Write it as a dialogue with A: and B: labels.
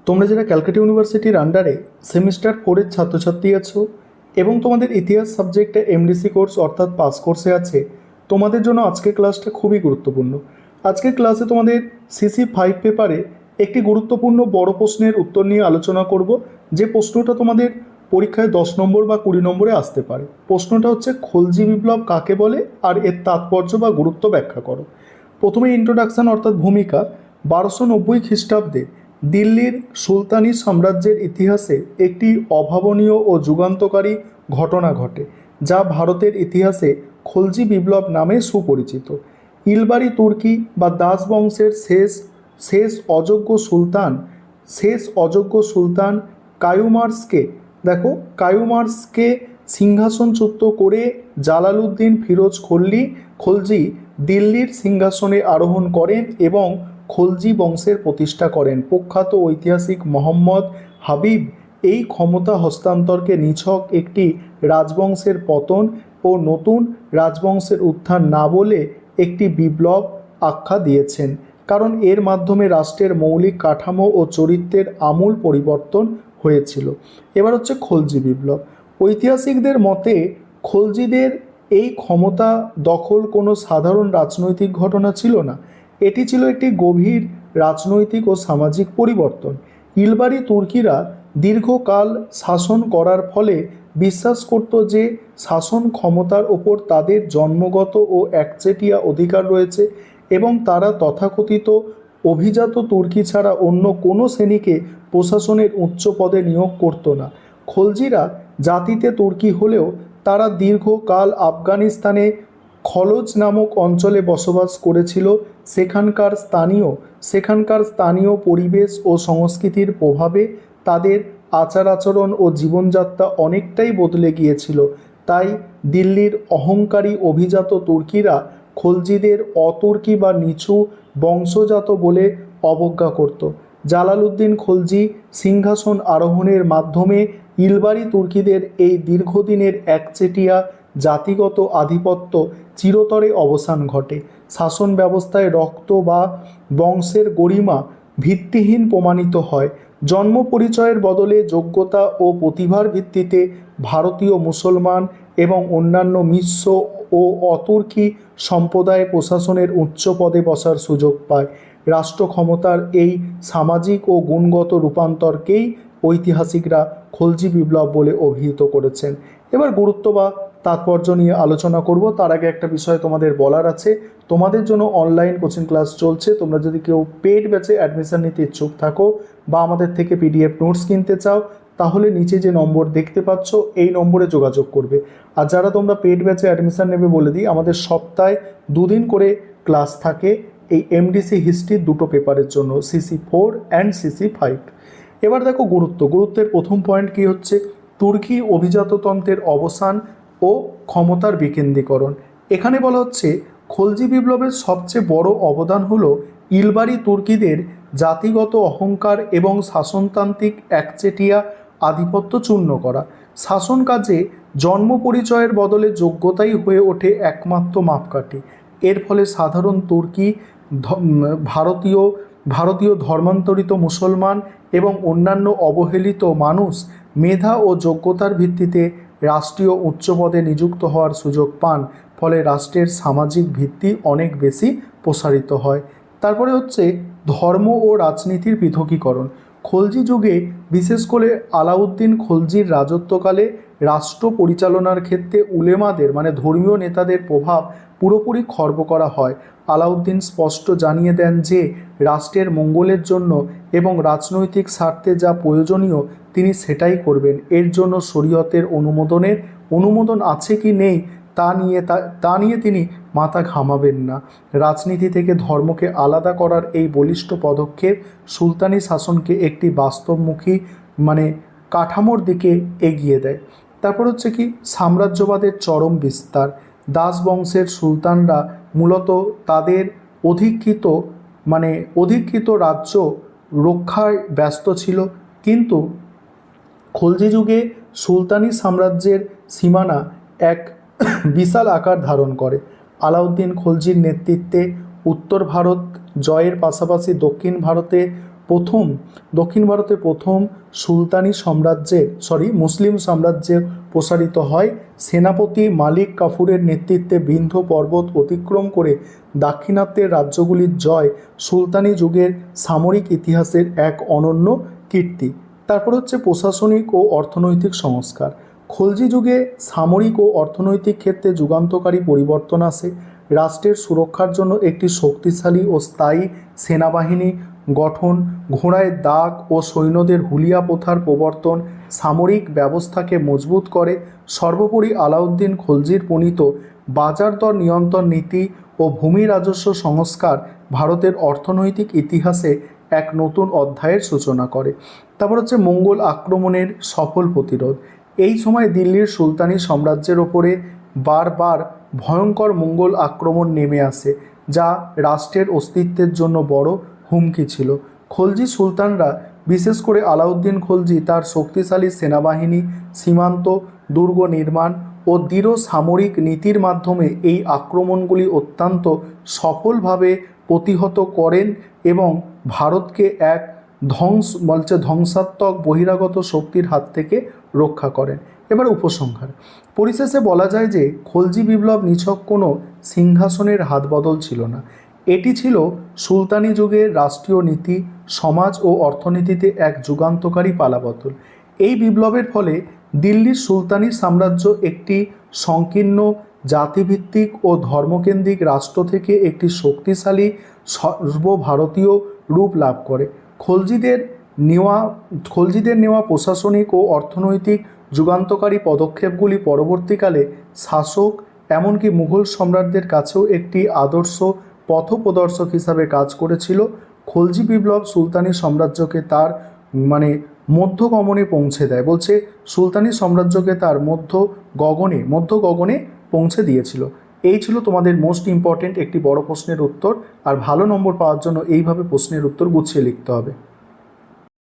A: তোমরা যারা ক্যালকাটা ইউনিভার্সিটির আন্ডারে সেমিস্টার 4-এর ছাত্রছাত্রী আছো এবং তোমাদের ইতিহাস সাবজেক্টে এমডিসি কোর্স অর্থাৎ পাস কোর্সে আছে, তোমাদের জন্য আজকের ক্লাসটা খুবই গুরুত্বপূর্ণ। আজকের ক্লাসে তোমাদের CC5 পেপারে একটি গুরুত্বপূর্ণ বড় প্রশ্নের উত্তর নিয়ে আলোচনা করব, যে প্রশ্নটা তোমাদের পরীক্ষায় 10 নম্বর বা 20 নম্বরে আসতে পারে। প্রশ্নটা হচ্ছে, খলজি বিপ্লব কাকে বলে আর এর তাৎপর্য বা গুরুত্ব ব্যাখ্যা করো। প্রথমে ইন্ট্রোডাকশন অর্থাৎ ভূমিকা। 1290 খ্রিস্টাব্দে দিল্লির সুলতানি সাম্রাজ্যের ইতিহাসে একটি অভাবনীয় ও যুগান্তকারী ঘটনা ঘটে, যা ভারতের ইতিহাসে খলজি বিপ্লব নামে সুপরিচিত। ইলবারি তুর্কি বা দাস বংশের শেষ অযোগ্য সুলতান কায়ুমার্সকে সিংহাসনচ্যুত করে জালালউদ্দিন ফিরোজ খলজি দিল্লির সিংহাসনে আরোহণ করেন এবং খলজি বংশের প্রতিষ্ঠা করেন। প্রখ্যাত ঐতিহাসিক মোহাম্মদ হাবিব এই ক্ষমতা হস্তান্তরকে নিছক একটি রাজবংশের পতন ও নতুন রাজবংশের উত্থান না বলে একটি বিপ্লব আখ্যা দিয়েছেন, কারণ এর মাধ্যমে রাষ্ট্রের মৌলিক কাঠামো ও চরিত্রের আমূল পরিবর্তন হয়েছিল। এবার হচ্ছে খলজি বিপ্লব। ঐতিহাসিকদের মতে খলজিদের এই ক্ষমতা দখল কোনো সাধারণ রাজনৈতিক ঘটনা ছিল না, এটি ছিল একটি গভীর রাজনৈতিক ও সামাজিক পরিবর্তন। ইলবারি তুর্কিরা দীর্ঘকাল শাসন করার ফলে বিশ্বাস করত যে শাসন ক্ষমতার ওপর তাদের জন্মগত ও একচেটিয়া অধিকার রয়েছে এবং তারা তথাকথিত অভিজাত তুর্কি ছাড়া অন্য কোনো শ্রেণীকে প্রশাসনের উচ্চ পদে নিয়োগ করত না। খলজিরা জাতিতে তুর্কি হলেও তারা দীর্ঘকাল আফগানিস্তানে খলজ নামক অঞ্চলে বসবাস করেছিল। সেখানকার স্থানীয় পরিবেশ ও সংস্কৃতির প্রভাবে তাদের আচার আচরণ ও জীবনযাত্রা অনেকটাই বদলে গিয়েছিল। তাই দিল্লির অহংকারী অভিজাত তুর্কিরা খলজিদের অতুর্কি বা নিচু বংশজাত বলে অবজ্ঞা করত। জালালউদ্দিন খলজি সিংহাসন আরোহণের মাধ্যমে ইলবারি তুর্কিদের এই দীর্ঘদিনের একচেটিয়া জাতিগত আধিপত্য চিরতরে অবসান ঘটে। শাসন ব্যবস্থায় রক্ত বা বংশের গরিমা ভিত্তিহীন প্রমাণিত হয়। জন্ম পরিচয়ের বদলে যোগ্যতা ও প্রতিভার ভিত্তিতে ভারতীয় মুসলমান এবং অন্যান্য মিশ্র ও অতুর্কি সম্প্রদায় প্রশাসনের উচ্চ পদে বসার সুযোগ পায়। রাষ্ট্র ক্ষমতার এই সামাজিক ও গুণগত রূপান্তরকেই ঐতিহাসিকরা খলজি বিপ্লব বলে অভিহিত করেছেন। এবার গুরুত্ব বা তাৎপর্য নিয়ে আলোচনা করব। তার আগে একটা বিষয় তোমাদের বলার আছে, তোমাদের জন্য অনলাইন কোচিং ক্লাস চলছে। তোমরা যদি কেউ পেড ব্যাচে অ্যাডমিশন নিতে ইচ্ছুক থাকো বা আমাদের থেকে PDF নোটস কিনতে চাও, তাহলে নিচে যে নম্বর দেখতে পাচ্ছ এই নম্বরে যোগাযোগ করবে। আর যারা তোমরা পেড ব্যাচে অ্যাডমিশন নেবে বলে দিই, আমাদের সপ্তাহে 2 দিন করে ক্লাস থাকে এই MDC হিস্ট্রির 2টো পেপারের জন্য, CC4 অ্যান্ড CC5। এবার দেখো গুরুত্বের প্রথম পয়েন্ট কি হচ্ছে, তুর্কি অভিজাততন্ত্রের অবসান ও ক্ষমতার বিকেন্দ্রীকরণ। এখানে বলা হচ্ছে খলজি বিপ্লবের সবচেয়ে বড় অবদান হলো ইলবারি তুর্কিদের জাতিগত অহংকার এবং শাসনতান্ত্রিক একচেটিয়া আধিপত্য চূর্ণ করা। শাসন কাজে জন্ম পরিচয়ের বদলে যোগ্যতাই হয়ে ওঠে একমাত্র মাপকাঠি। এর ফলে সাধারণ তুর্কি, ভারতীয় ধর্মান্তরিত মুসলমান এবং অন্যান্য অবহেলিত মানুষ মেধা ও যোগ্যতার ভিত্তিতে রাষ্ট্রীয় উচ্চ পদে নিযুক্ত হওয়ার সুযোগ পান। ফলে রাষ্ট্রের সামাজিক ভিত্তি অনেক বেশি প্রসারিত হয়। তারপরে হচ্ছে ধর্ম ও রাজনীতির পৃথকীকরণ। খলজি যুগে, বিশেষ করে আলাউদ্দিন খলজির রাজত্বকালে, রাষ্ট্র পরিচালনার ক্ষেত্রে উলেমাদের মানে ধর্মীয় নেতাদের প্রভাব পুরোপুরি খর্ব করা হয়। আলাউদ্দিন স্পষ্ট জানিয়ে দেন যে রাষ্ট্রের মঙ্গলের জন্য এবং রাজনৈতিক স্বার্থে যা প্রয়োজনীয় তিনি সেটাই করবেন। এর জন্য শরীয়তের অনুমোদন আছে কি নেই তা নিয়ে তিনি মাথা ঘামাবেন না। রাজনীতি থেকে ধর্মকে আলাদা করার এই বলিষ্ঠ পদক্ষেপ সুলতানি শাসনকে একটি বাস্তবমুখী কাঠামোর দিকে এগিয়ে দেয়। তারপর হচ্ছে কি, সাম্রাজ্যবাদের চরম বিস্তার। দাস বংশের সুলতানরা মূলত তাদের অধিকৃত রাজ্য রক্ষায় ব্যস্ত ছিল, কিন্তু খলজি যুগে সুলতানি সাম্রাজ্যের সীমানা এক বিশাল আকার ধারণ করে। আলাউদ্দিন খলজির নেতৃত্বে উত্তর ভারত জয়ের পাশাপাশি দক্ষিণ ভারতে প্রথম দক্ষিণ ভারতে প্রথম সুলতানি মুসলিম সাম্রাজ্যে প্রসারিত হয় সেনাপতি মালিক কাফুরের নেতৃত্বে বিন্ধ্য পর্বত অতিক্রম করে দাক্ষিণাত্যের রাজ্যগুলির জয় সুলতানি যুগের সামরিক ইতিহাসের এক অনন্য কীর্তি। তারপর হচ্ছে প্রশাসনিক ও অর্থনৈতিক সংস্কার। খলজি যুগে সামরিক ও অর্থনৈতিক ক্ষেত্রে যুগান্তকারী পরিবর্তন আসে। রাষ্ট্রের সুরক্ষার জন্য একটি শক্তিশালী ও স্থায়ী সেনাবাহিনী গঠন, ঘোড়ায় দাগ ও সৈন্যদের হুলিয়া প্রথার প্রবর্তন সামরিক ব্যবস্থাকে মজবুত করে। সর্বোপরি আলাউদ্দিন খলজির প্রণীত বাজার দর নিয়ন্ত্রণ নীতি ও ভূমি রাজস্ব সংস্কার ভারতের অর্থনৈতিক ইতিহাসে এক নতুন অধ্যায়ের সূচনা করে। তারপর হচ্ছে মঙ্গল আক্রমণের সফল প্রতিরোধ। এই সময় দিল্লির সুলতানি সাম্রাজ্যের ওপরে বারবার ভয়ঙ্কর মঙ্গল আক্রমণ নেমে আসে, যা রাষ্ট্রের অস্তিত্বের জন্য বড় হুমকি ছিল। খলজি সুলতানরা, বিশেষ করে আলাউদ্দিন খলজি, তার শক্তিশালী সেনাবাহিনী, সীমান্ত দুর্গ নির্মাণ ও দৃঢ় সামরিক নীতির মাধ্যমে এই আক্রমণগুলি অত্যন্ত সফলভাবে প্রতিহত করেন এবং ভারতকে এক ধ্বংসাত্মক বহিরাগত শক্তির হাত থেকে রক্ষা করেন। এবার উপসংহার। পরিশেষে বলা যায় যে খলজি বিপ্লব নিছক কোনো সিংহাসনের হাতবদল ছিল না, এটি ছিল সুলতানি যুগের রাষ্ট্রীয় নীতি, সমাজ ও অর্থনীতিতে এক যুগান্তকারী পালাবদল। এই বিপ্লবের ফলে দিল্লির সুলতানি সাম্রাজ্য একটি সংকীর্ণ জাতিভিত্তিক ও ধর্মকেন্দ্রিক রাষ্ট্র থেকে একটি শক্তিশালী সর্বভারতীয় রূপ লাভ করে। খলজিদের নেওয়া প্রশাসনিক ও অর্থনৈতিক যুগান্তকারী পদক্ষেপগুলি পরবর্তীকালে শাসক এমনকি মুঘল সম্রাটদের কাছেও একটি আদর্শ পথপ্রদর্শক হিসাবে কাজ করেছিল। খলজি বিপ্লব সুলতানি সাম্রাজ্যকে তার মধ্য গগনে পৌঁছে দেয়। বলছে সুলতানি সাম্রাজ্যকে তার মধ্য গগনে পৌঁছে দিয়েছিল। এই ছিল তোমাদের মোস্ট ইম্পর্টেন্ট একটি বড় প্রশ্নের উত্তর। আর ভালো নম্বর পাওয়ার জন্য এইভাবে প্রশ্নের উত্তর গুছিয়ে লিখতে হবে।